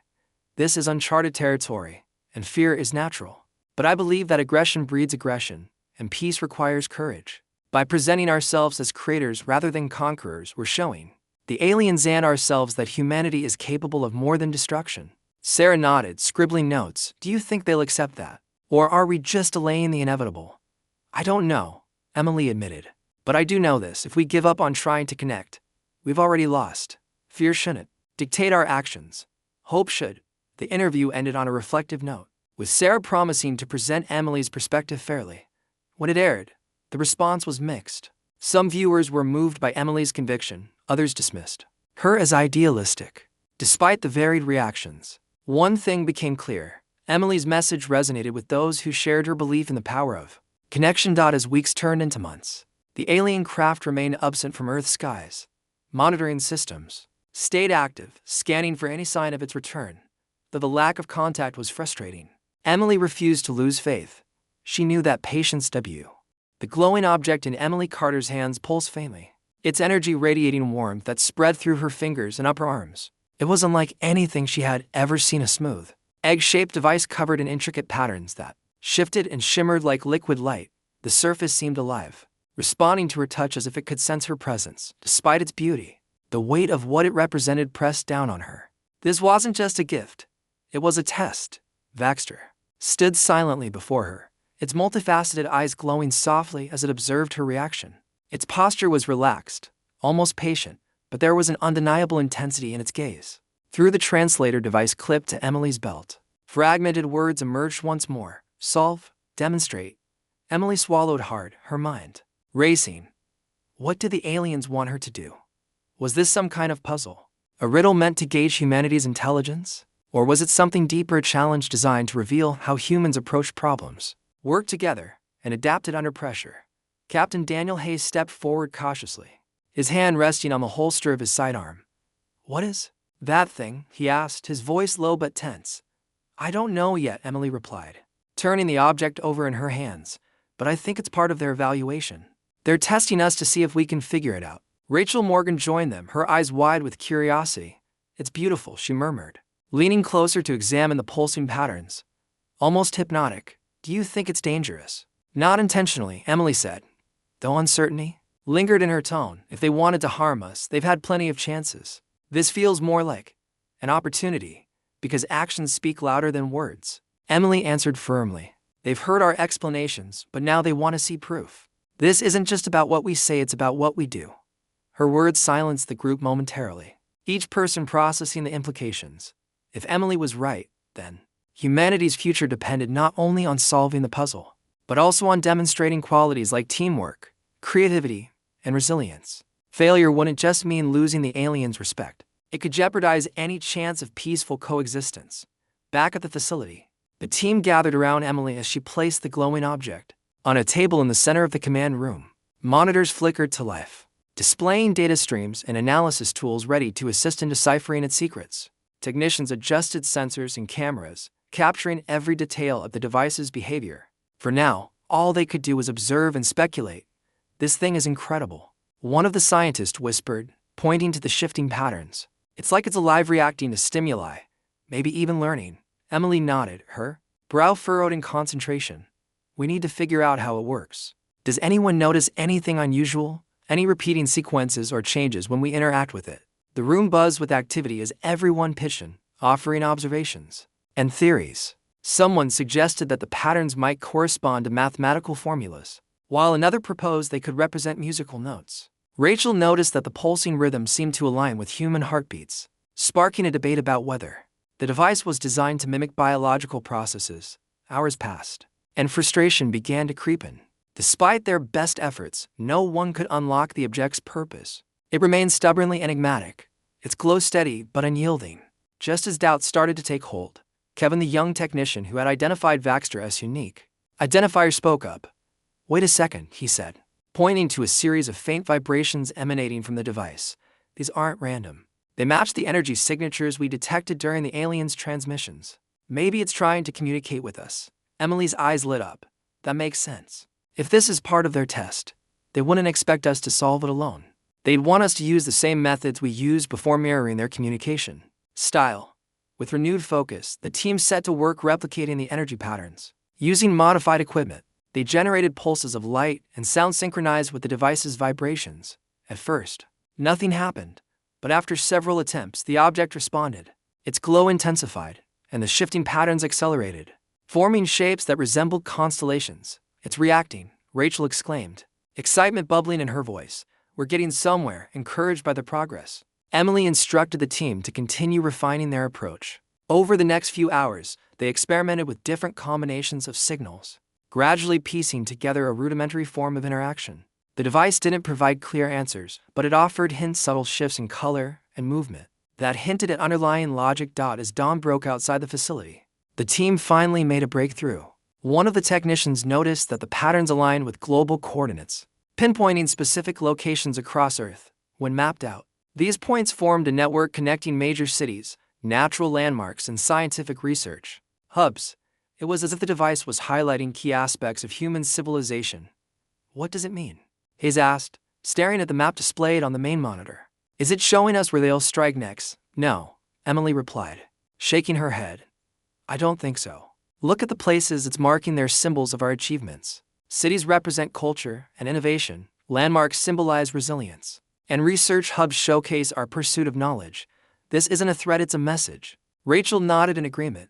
Speaker 1: This is uncharted territory, and fear is natural. But I believe that aggression breeds aggression, and peace requires courage. By presenting ourselves as creators rather than conquerors, we're showing the aliens and ourselves that humanity is capable of more than destruction. Sarah nodded, scribbling notes. Do you think they'll accept that? Or are we just delaying the inevitable? I don't know, Emily admitted. But I do know this: if we give up on trying to connect, we've already lost. Fear shouldn't dictate our actions. Hope should. The interview ended on a reflective note, with Sarah promising to present Emily's perspective fairly. When it aired, the response was mixed. Some viewers were moved by Emily's conviction, others dismissed her as idealistic. Despite the varied reactions, one thing became clear: Emily's message resonated with those who shared her belief in the power of connection. As weeks turned into months, the alien craft remained absent from Earth's skies. Monitoring systems stayed active, scanning for any sign of its return. Though the lack of contact was frustrating, Emily refused to lose faith. She knew that patience w. The glowing object in Emily Carter's hands pulsed faintly, its energy radiating warmth that spread through her fingers and upper arms. It was unlike anything she had ever seen. A smooth, egg-shaped device covered in intricate patterns that shifted and shimmered like liquid light. The surface seemed alive, responding to her touch as if it could sense her presence. Despite its beauty, the weight of what it represented pressed down on her. This wasn't just a gift, it was a test. Baxter stood silently before her, its multifaceted eyes glowing softly as it observed her reaction. Its posture was relaxed, almost patient, but there was an undeniable intensity in its gaze. Through the translator device clipped to Emily's belt, fragmented words emerged once more. Solve, demonstrate. Emily swallowed hard, her mind racing. What did the aliens want her to do? Was this some kind of puzzle? A riddle meant to gauge humanity's intelligence? Or was it something deeper, a challenge designed to reveal how humans approach problems, work together, and adapted under pressure? Captain Daniel Hayes stepped forward cautiously, his hand resting on the holster of his sidearm. What is that thing? He asked, his voice low but tense. I don't know yet, Emily replied, turning the object over in her hands, but I think it's part of their evaluation. They're testing us to see if we can figure it out. Rachel Morgan joined them, her eyes wide with curiosity. It's beautiful, she murmured, leaning closer to examine the pulsing patterns. Almost hypnotic. Do you think it's dangerous? Not intentionally, Emily said, though uncertainty lingered in her tone. If they wanted to harm us, they've had plenty of chances. This feels more like an opportunity, because actions speak louder than words. Emily answered firmly. They've heard our explanations, but now they want to see proof. This isn't just about what we say, it's about what we do. Her words silenced the group momentarily, each person processing the implications. If Emily was right, then humanity's future depended not only on solving the puzzle, but also on demonstrating qualities like teamwork, creativity, and resilience. Failure wouldn't just mean losing the aliens' respect. It could jeopardize any chance of peaceful coexistence. Back at the facility, the team gathered around Emily as she placed the glowing object on a table in the center of the command room. Monitors flickered to life, displaying data streams and analysis tools ready to assist in deciphering its secrets. Technicians adjusted sensors and cameras, capturing every detail of the device's behavior. For now, all they could do was observe and speculate. This thing is incredible, one of the scientists whispered, pointing to the shifting patterns. It's like it's alive, reacting to stimuli, maybe even learning. Emily nodded, her brow furrowed in concentration. We need to figure out how it works. Does anyone notice anything unusual? Any repeating sequences or changes when we interact with it? The room buzzed with activity as everyone pitched in, offering observations and theories. Someone suggested that the patterns might correspond to mathematical formulas, while another proposed they could represent musical notes. Rachel noticed that the pulsing rhythm seemed to align with human heartbeats, sparking a debate about whether the device was designed to mimic biological processes. Hours passed, and frustration began to creep in. Despite their best efforts, no one could unlock the object's purpose. It remained stubbornly enigmatic, its glow steady but unyielding. Just as doubts started to take hold, Kevin, the young technician who had identified Vaxter as unique identifier, spoke up. Wait a second, he said, pointing to a series of faint vibrations emanating from the device. These aren't random. They match the energy signatures we detected during the aliens' transmissions. Maybe it's trying to communicate with us. Emily's eyes lit up. That makes sense. If this is part of their test, they wouldn't expect us to solve it alone. They'd want us to use the same methods we used before, mirroring their communication style. With renewed focus, the team set to work replicating the energy patterns. Using modified equipment, they generated pulses of light and sound synchronized with the device's vibrations. At first, nothing happened, but after several attempts, the object responded. Its glow intensified, and the shifting patterns accelerated, forming shapes that resembled constellations. It's reacting, Rachel exclaimed, excitement bubbling in her voice. We're getting somewhere, encouraged by the progress. Emily instructed the team to continue refining their approach. Over the next few hours, they experimented with different combinations of signals, gradually piecing together a rudimentary form of interaction. The device didn't provide clear answers, but it offered hints, subtle shifts in color and movement that hinted at underlying logic. As dawn broke outside the facility, the team finally made a breakthrough. One of the technicians noticed that the patterns aligned with global coordinates, pinpointing specific locations across Earth. When mapped out, these points formed a network connecting major cities, natural landmarks, and scientific research hubs. It was as if the device was highlighting key aspects of human civilization. What does it mean? Hayes asked, staring at the map displayed on the main monitor. Is it showing us where they'll strike next? No, Emily replied, shaking her head. I don't think so. Look at the places it's marking. They're symbols of our achievements. Cities represent culture and innovation, landmarks symbolize resilience, and research hubs showcase our pursuit of knowledge. This isn't a threat, it's a message. Rachel nodded in agreement.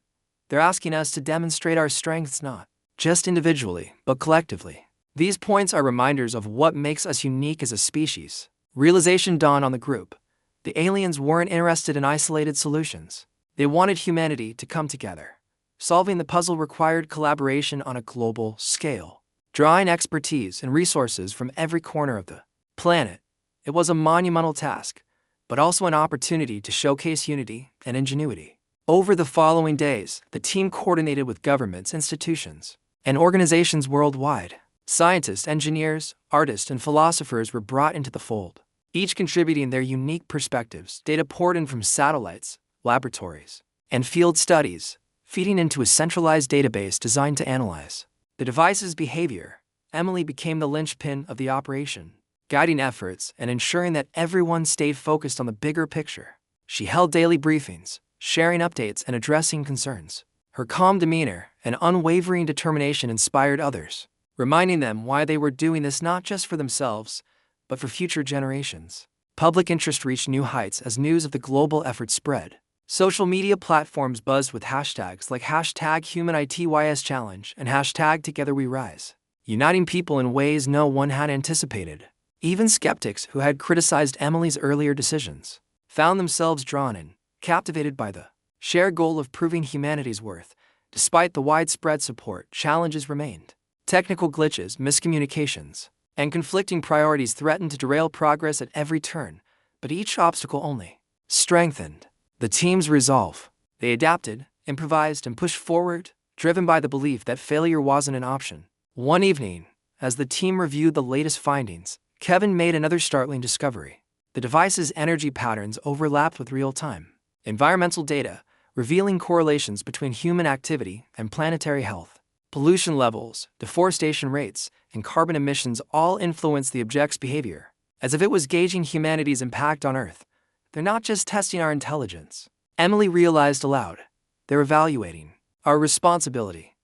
Speaker 1: They're asking us to demonstrate our strengths not just individually, but collectively. These points are reminders of what makes us unique as a species. Realization dawned on the group. The aliens weren't interested in isolated solutions. They wanted humanity to come together. Solving the puzzle required collaboration on a global scale, drawing expertise and resources from every corner of the planet. It was a monumental task, but also an opportunity to showcase unity and ingenuity. Over the following days, the team coordinated with governments, institutions, and organizations worldwide. Scientists, engineers, artists, and philosophers were brought into the fold, each contributing their unique perspectives. Data poured in from satellites, laboratories, and field studies, feeding into a centralized database designed to analyze the device's behavior. Emily became the linchpin of the operation, guiding efforts and ensuring that everyone stayed focused on the bigger picture. She held daily briefings, sharing updates and addressing concerns. Her calm demeanor and unwavering determination inspired others, reminding them why they were doing this not just for themselves, but for future generations. Public interest reached new heights as news of the global effort spread. Social media platforms buzzed with hashtags like #HumanITYSChallenge and #TogetherWeRise, uniting people in ways no one had anticipated. Even skeptics who had criticized Emily's earlier decisions found themselves drawn in, captivated by the shared goal of proving humanity's worth. Despite the widespread support, challenges remained. Technical glitches, miscommunications, and conflicting priorities threatened to derail progress at every turn, but each obstacle only strengthened the team's resolve. They adapted, improvised, and pushed forward, driven by the belief that failure wasn't an option. One evening, as the team reviewed the latest findings, Kevin made another startling discovery. The device's energy patterns overlapped with real-time environmental data, revealing correlations between human activity and planetary health. Pollution levels, deforestation rates, and carbon emissions all influence the object's behavior, as if it was gauging humanity's impact on Earth. They're not just testing our intelligence, Emily realized aloud. They're evaluating our responsibility.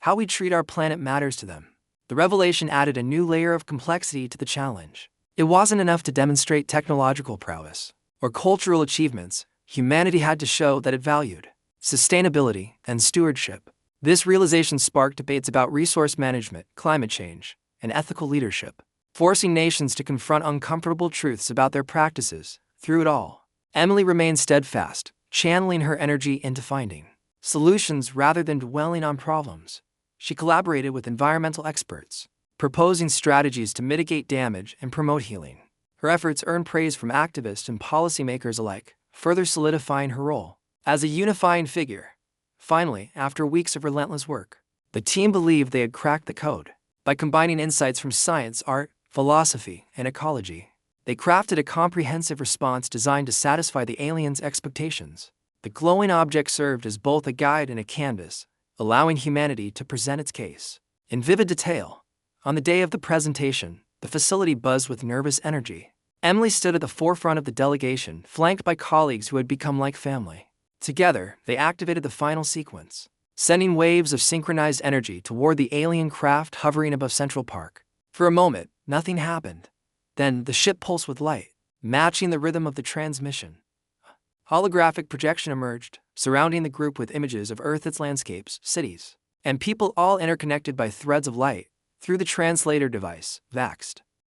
Speaker 1: How we treat our planet matters to them. The revelation added a new layer of complexity to the challenge. It wasn't enough to demonstrate technological prowess or cultural achievements. Humanity had to show that it valued sustainability and stewardship. This realization sparked debates about resource management, climate change, and ethical leadership, forcing nations to confront uncomfortable truths about their practices. Through it all, Emily remained steadfast, channeling her energy into finding solutions rather than dwelling on problems. She collaborated with environmental experts, proposing strategies to mitigate damage and promote healing. Her efforts earned praise from activists and policymakers alike, further solidifying her role as a unifying figure. Finally, after weeks of relentless work, the team believed they had cracked the code. By combining insights from science, art, philosophy, and ecology, they crafted a comprehensive response designed to satisfy the aliens' expectations. The glowing object served as both a guide and a canvas, allowing humanity to present its case in vivid detail. On the day of the presentation, the facility buzzed with nervous energy. Emily stood at the forefront of the delegation, flanked by colleagues who had become like family. Together, they activated the final sequence, sending waves of synchronized energy toward the alien craft hovering above Central Park. For a moment, nothing happened. Then, the ship pulsed with light, matching the rhythm of the transmission. A holographic projection emerged, surrounding the group with images of Earth, its landscapes, cities, and people, all interconnected by threads of light. Through the translator device, VAXed,